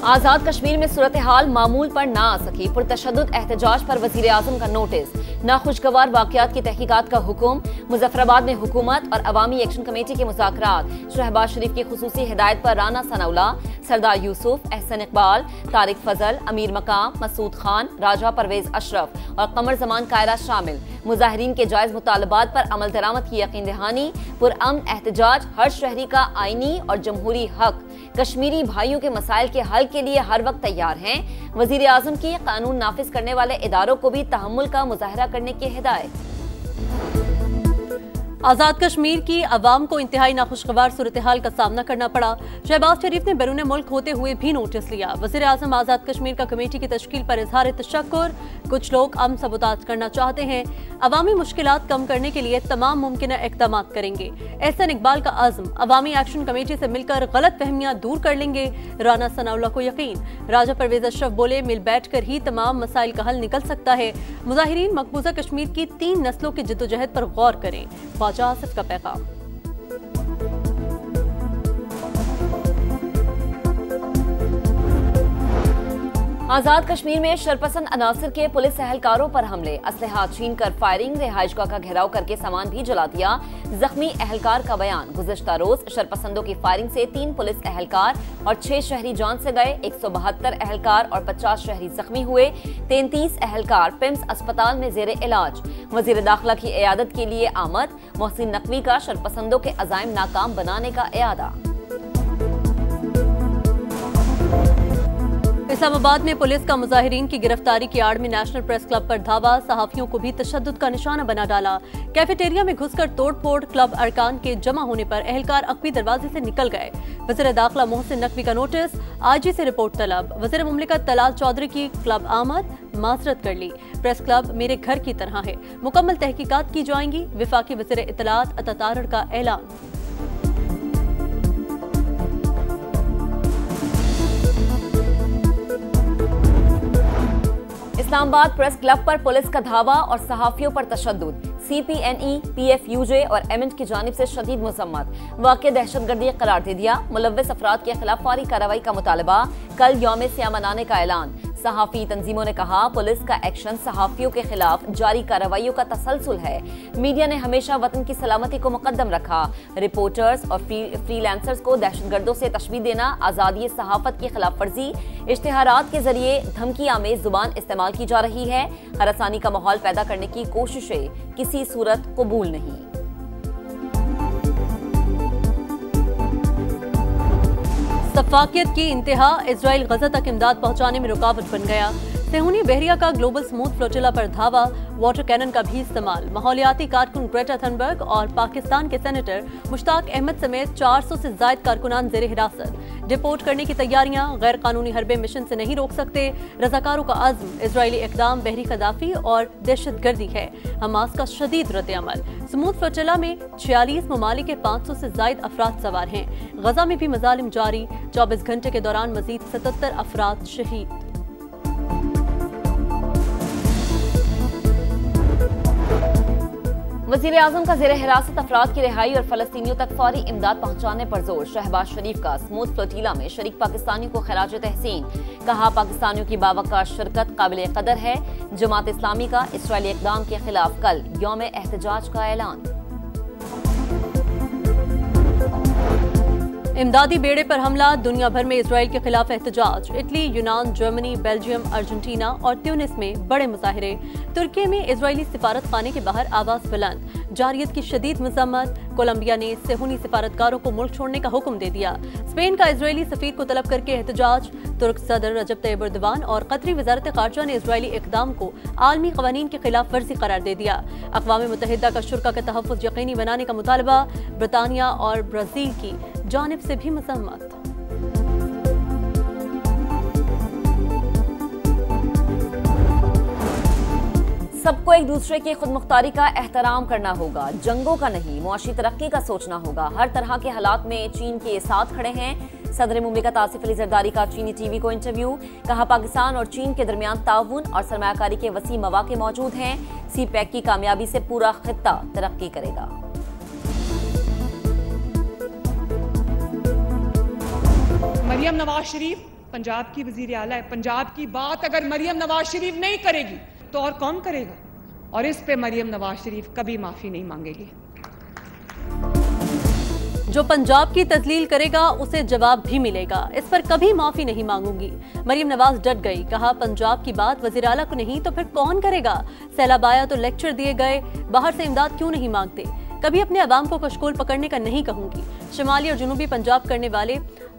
आजाद कश्मीर में सूरत हाल मामूल पर ना आ सकी। पुरतशद्दुद एहतजाज पर वजीर आजम का नोटिस। नाखुशगवार वाकयात की तहकीकात का हुक्म। मुजफ्फराबाद में हुकूमत और अवामी एक्शन कमेटी के मुज़ाकरात। शहबाज शरीफ की खुसूसी हिदायत पर राना सनाउल्लाह, सरदार यूसुफ, एहसन इकबाल, तारिक फजल, अमीर मकाम, मसूद खान, राजा परवेज अशरफ और कमर जमान कायरा शामिल। मुजाहिरीन के जायज मुतालबात पर अमल दरामद की यकीन दहानी। पुरअमन एहतजाज हर शहरी का आईनी और जमहूरी हक। कश्मीरी भाइयों के मसाइल के हल के लिए हर वक्त तैयार हैं। वजीर आजम की कानून नाफिज करने वाले इदारों को भी तहम्मुल का मुजाहरा करने की हिदायत। आजाद कश्मीर की अवाम को इंतहाई नाखुशगवार सूरत हाल का सामना करना पड़ा। शहबाज शरीफ ने बैरून मुल्क होते हुए भी नोटिस लिया। वज़ीर आज़म आजाद कश्मीर का कमेटी की तश्कील पर इजहार तशक्कुर। कुछ लोग अमन सबूताज करना चाहते हैं। अवामी मुश्किलात कम करने के लिए तमाम मुमकिन इक़दाम करेंगे। एहसन इकबाल का आज़म अवामी एक्शन कमेटी से मिलकर गलत फहमियां दूर कर लेंगे। राना सनाउल्लाह को यकीन। राजा परवेज अशरफ बोले, मिल बैठ कर ही तमाम मसाइल का हल निकल सकता है। मुजाहिरीन मकबूजा कश्मीर की 3 नस्लों की जद्दोजहद पर गौर करें। आसिफ का पैगाम। आजाद कश्मीर में शरपसंद अनासर के पुलिस एहलकारों पर हमले। असलहा छीन कर फायरिंग। रिहाइशगाह का घेराव करके सामान भी जला दिया। जख्मी एहलकार का बयान। गुज़िश्ता रोज शरपसंदों की फायरिंग से 3 पुलिस एहलकार और 6 शहरी जान से गए। 172 एहलकार और 50 शहरी जख्मी हुए। 33 एहलकार पिम्स अस्पताल में जेर इलाज। वजीर दाखिला की इयादत के लिए आमद। मोहसिन नकवी का शरपसंदों के अज़ाइम नाकाम बनाने का इरादा। इस्लामाबाद में पुलिस का मुजाहिरीन की गिरफ्तारी की आड़ में नेशनल प्रेस क्लब पर धावा। सहाफियों को भी तशद्दुद का निशाना बना डाला। कैफेटेरिया में घुसकर तोड़फोड़। क्लब अरकान के जमा होने पर एहलकार अक्वी दरवाजे से निकल गए। वज़ीर दाखिला मोहसिन नकवी का नोटिस। आईजी से रिपोर्ट तलब। वज़ीर मुमलिकत तलाल चौधरी की क्लब आमद। माजरत कर ली। प्रेस क्लब मेरे घर की तरह है। मुकम्मल तहकीकात की जाएंगी। वफाकी वज़ीर इत्तलात अता तारड़ का ऐलान। इस्लामाबाद प्रेस क्लब पर पुलिस का धावा और सहाफियों पर तशद्दुद। CPNE, PFUJ और एमेंट की जानिब से शदीद मजम्मत। वाक़या दहशतगर्दी करार दे दिया। मुलव्वस अफराद के खिलाफ फौरी कार्रवाई का मुतालबा। कल यौम सियाह मनाने का ऐलान। सहाफ़ी तंजीमों ने कहा, पुलिस का एक्शन सहाफ़ियों के खिलाफ जारी कार्रवाइयों का तसलसल है। मीडिया ने हमेशा वतन की सलामती को मुकद्दम रखा। रिपोर्टर्स और फ्रीलांसर्स को दहशतगर्दों से तशबीह देना, आज़ादी सहाफ़त की खिलाफ वर्जी। इश्तिहारात के जरिए धमकी आमेज जुबान इस्तेमाल की जा रही है। हरासानी का माहौल पैदा करने की कोशिशें किसी सूरत कबूल नहीं। सफाकियत की इंतहा। इजराइल गजा तक इमदाद पहुंचाने में रुकावट बन गया। सेहूनी बहरिया का ग्लोबल स्मूथ फ्लोटिला पर धावा। वाटर कैनन का भी इस्तेमाल। माहौलियाती कारकुन ग्रेटा थनबर्ग और पाकिस्तान के सेनेटर मुश्ताक अहमद समेत 400 से ज्यादा कारकुनान जेर हिरासत। डिपोर्ट करने की तैयारियां। गैर कानूनी हरबे मिशन से नहीं रोक सकते। रजाकारों का अज़्म। इजरायली इक़दाम बहरी खदाफी और दहशतगर्दी है। हमास का शदीद रद्द-ए-अमल। स्मूथ फ्लोटिला में 46 ममालिक के 500 से ज्यादा अफराद सवार हैं। गजा में भी मजालिम जारी। 24 घंटे के दौरान मजीद 77 अफराद शहीद। वज़ीर आज़म का ज़ेरे हिरासत अफराद की रिहाई और फ़लस्तीनियों तक फौरी इमदाद पहुँचाने पर जोर। शहबाज शरीफ का स्मूथ फ्लोटिला में शरीक पाकिस्तानियों को खिराज तहसीन। कहा, पाकिस्तानियों की बावकार शिरकत काबिल कदर है। जमात इस्लामी का इस्राइली इक़दाम के खिलाफ कल यौम एहतजाज का ऐलान। इमदादी बेड़े पर हमला। दुनिया भर में इजराइल के खिलाफ एहतजाज। इटली, यूनान, जर्मनी, बेल्जियम, अर्जेंटीना और ट्यूनिस में बड़े मुजाहरे। तुर्की में इजरायली सिफारत खाने के बाहर आवाज बुलंद। जारियत की शदीद मजम्मत। कोलंबिया ने सेहूनी सिफारतकारों को मुल्क छोड़ने का हुक्म दे दिया। स्पेन का इजरायली सफीर को तलब करके एहतजाज। तुर्क सदर रजब तैयब एर्दोगान और कतरी वजारत खारजा ने इजरायली इक़दाम को आलमी कवानीन की खिलाफ वर्जी करार दे दिया। अक़वाम मुत्तहिदा का शुरा का तहफ़्फ़ुज़ यकीनी बनाने का मुतालबा। ब्रितानिया और ब्राज़ील की जानिब से भी मजम्मत। सबको एक दूसरे की खुदमुख्तारी का एहतराम करना होगा, जंगों का नहीं। मुआशी तरक्की का सोचना होगा। हर तरह के हालात में चीन के साथ खड़े हैं। सदर मुमलिकत आसिफ अली जरदारी का चीनी टीवी को इंटरव्यू। कहा, पाकिस्तान और चीन के दरमियान ताउन और सरमायाकारी के वसी मौके मौजूद हैं। CPEC की कामयाबी से पूरा खित्ता तरक्की करेगा। मरियम नवाज शरीफ पंजाब की वजीर आला है, पंजाब की बात अगर मरियम नवाज शरीफ नहीं करेगी तो और कौन करेगा? और इस पे मरियम नवाज शरीफ कभी माफी नहीं मांगेगी। जो पंजाब की तजलील करेगा उसे जवाब भी मिलेगा, इस पर कभी माफी नहीं मांगूंगी। मरियम नवाज डट गई, कहा पंजाब की बात वजीर आला को नहीं तो फिर कौन करेगा? सैलाब आया तो लेक्चर दिए गए, बाहर से इमदाद क्यों नहीं मांगते? कभी अपने अवाम को कशकोल पकड़ने का नहीं कहूंगी। शिमाली और जुनूबी पंजाब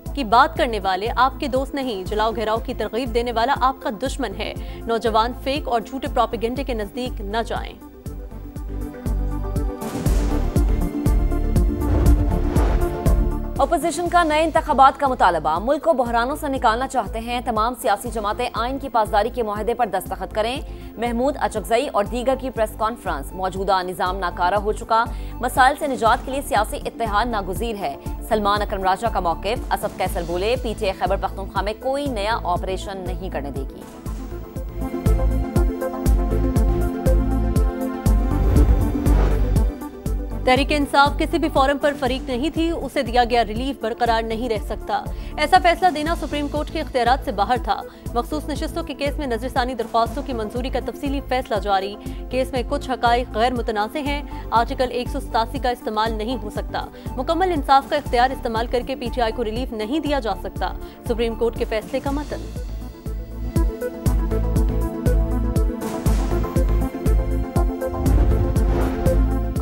की बात करने वाले आपके दोस्त नहीं, जलाओ घेराव की तरगीब देने वाला आपका दुश्मन है। नौजवान फेक और झूठे प्रोपेगेंडे के नजदीक न जाएं। अपोजिशन का नए इंतखाबात का मुतालबा, मुल्क को बहरानों से निकालना चाहते हैं। तमाम सियासी जमातें आइन की पासदारी के मुआहदे पर दस्तखत करें। महमूद अचकजई और दीगर की प्रेस कॉन्फ्रेंस। मौजूदा निजाम नाकारा हो चुका, मसाइल से निजात के लिए सियासी इत्तेहाद नागुज़ीर है। सलमान अकरम राजा का मौक़िफ़। असद कैसर बोले, पीटीआई खैबर पख्तूनख्वा में कोई नया ऑपरेशन नहीं करने देगी। तहरीक इंसाफ किसी भी फोरम पर फरीक नहीं थी, उसे दिया गया रिलीफ बरकरार नहीं रह सकता। ऐसा फैसला देना सुप्रीम कोर्ट के इख्तियारात से बाहर था। मखसूस नशिस्तों के केस में नजरसानी दरख्वास्तों की मंजूरी का तफसीली फैसला जारी। केस में कुछ हकाइक गैर मुतनाज़े हैं। आर्टिकल 187 का इस्तेमाल नहीं हो सकता। मुकम्मल इंसाफ का इख्तियार इस्तेमाल करके पीटीआई को रिलीफ नहीं दिया जा सकता। सुप्रीम कोर्ट के फैसले का मतन।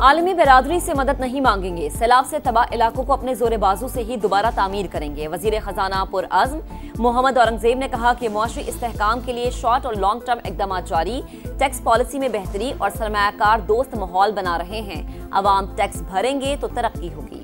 आलमी बिरादरी से मदद नहीं मांगेंगे, सैलाब से तबाह इलाकों को अपने जोरे बाजू से ही दोबारा तामीर करेंगे। वजीर खजाना पुरअज़्म मोहम्मद औरंगजेब ने कहा कि मुआशरी इस्तेहकाम के लिए शॉर्ट और लॉन्ग टर्म इकदाम जारी। टैक्स पॉलिसी में बेहतरी और सरमायाकार दोस्त माहौल बना रहे हैं। अवाम टैक्स भरेंगे तो तरक्की होगी।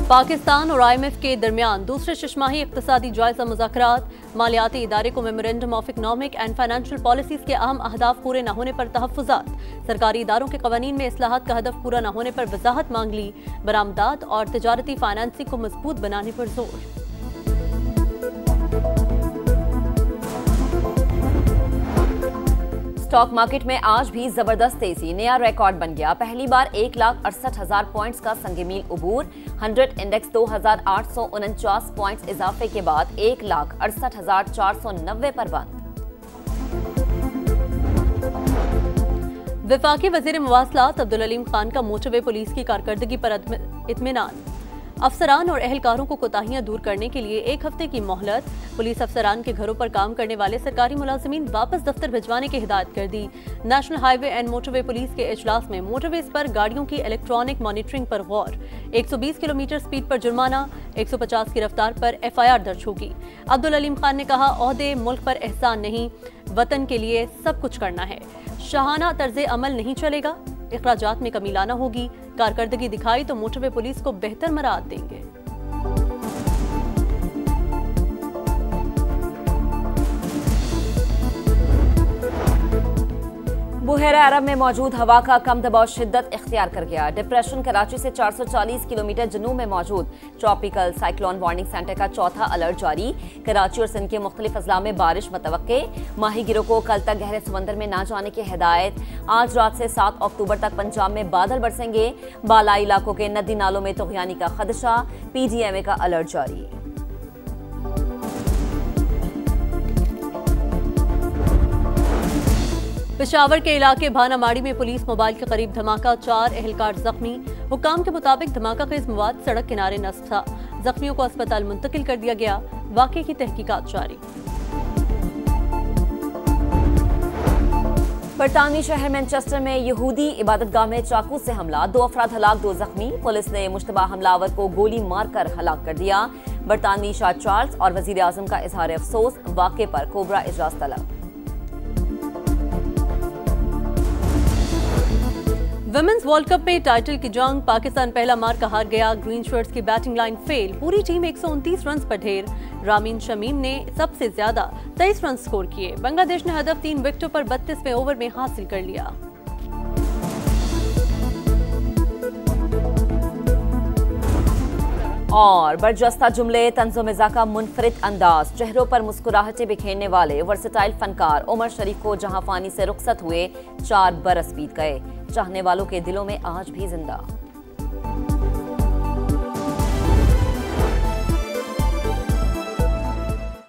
पाकिस्तान और IMF के दरमियान दूसरे शशमाही इक्तिसादी जायजा मुज़ाकरात। मालियाती इदारे को memorandum of economic and financial policies के अहम अहदाफ पूरे न होने पर तहफ़्फ़ुज़ात। सरकारी इदारों के कवानीन में इस्लाहात का हदफ पूरा न होने पर वजाहत मांग ली। बरामदात और तिजारती फाइनेंसिंग को मजबूत बनाने पर जोर। स्टॉक मार्केट में आज भी जबरदस्त तेजी, नया रिकॉर्ड बन गया। पहली बार 1,68,000 पॉइंट्स का संगमील उबूर। 100 इंडेक्स 2,849 पॉइंट्स इजाफे के बाद 1,68,490 पर बंद। वफाकी वजीर मवासलात अब्दुल अलीम खान का मोटरवे पुलिस की कारकर्दगी पर इत्मीनान। अफसरान और एहलकारों को कोताहियां दूर करने के लिए 1 हफ्ते की मोहलत। पुलिस अफसरान के घरों पर काम करने वाले सरकारी मुलाजिमीन वापस दफ्तर भिजवाने की हिदायत कर दी। National highway and motorway police के इजलास में मोटरवेज पर गाड़ियों की इलेक्ट्रॉनिक मॉनिटरिंग पर गौर। 120 किलोमीटर स्पीड पर जुर्माना, 150 की रफ्तार पर FIR दर्ज होगी। अब्दुल अलीम खान ने कहा, ओहदे मुल्क पर एहसान नहीं, वतन के लिए सब कुछ करना है। शाहाना तर्ज अमल नहीं चलेगा, इखराजात में कमी लाना होगी। कारकर्दगी दिखाई तो मोटरवे पुलिस को बेहतर मराहत देंगे। बुहेरा अरब में मौजूद हवा का कम दबाव शिद्दत इख्तियार कर गया। डिप्रेशन कराची से 440 किलोमीटर जनूब में मौजूद ट्रॉपिकल साइक्लोन वार्निंग सेंटर का चौथा अलर्ट जारी। कराची और सिंध के मुख्तलिफ अजला में बारिश मुतवक्के। माहीगिरों को कल तक गहरे समंदर में न जाने की हिदायत। आज रात से 7 अक्टूबर तक पंजाब में बादल बरसेंगे। बालाई इलाकों के नदी नालों में तुग़यानी का खदशा। PDMA का अलर्ट जारी। पेशावर के इलाके भानामाड़ी में पुलिस मोबाइल के करीब धमाका, 4 एहलकार जख्मी। हुक्काम के मुताबिक धमाका खेज मवाद सड़क किनारे नस्ब था। जख्मियों को अस्पताल मुंतकिल कर दिया गया। वाक़े की तहकीकात जारी। बरतानवी शहर मैनचेस्टर में यहूदी इबादतगाह में चाकू से हमला, 2 अफराद हलाक, 2 जख्मी। पुलिस ने मुश्तबा हमलावर को गोली मारकर हलाक कर दिया। बरतानवी शाह चार्ल्स और वजीर आजम का इजहार अफसोस। वाक़े पर कोबरा इजलास तलब। वुमेन्स वर्ल्ड कप में टाइटल की जंग, पाकिस्तान पहला मार्का हार गया। ग्रीन शर्ट्स की बैटिंग लाइन फेल, पूरी टीम 129 रन पर ढेर। रामीन शमीम ने सबसे ज्यादा 23 रन स्कोर किए। बांग्लादेश ने हदफ 3 विकेटों पर 32वें ओवर में हासिल कर लिया। और बरजस्ता जुमले, तंज़ो-मिज़ा का मुनफरिद अंदाज, चेहरों पर मुस्कुराहटें बिखेरने वाले वर्सेटाइल फनकार उमर शरीफ को जहां फानी से रुखसत हुए 4 बरस बीत गए, चाहने वालों के दिलों में आज भी जिंदा।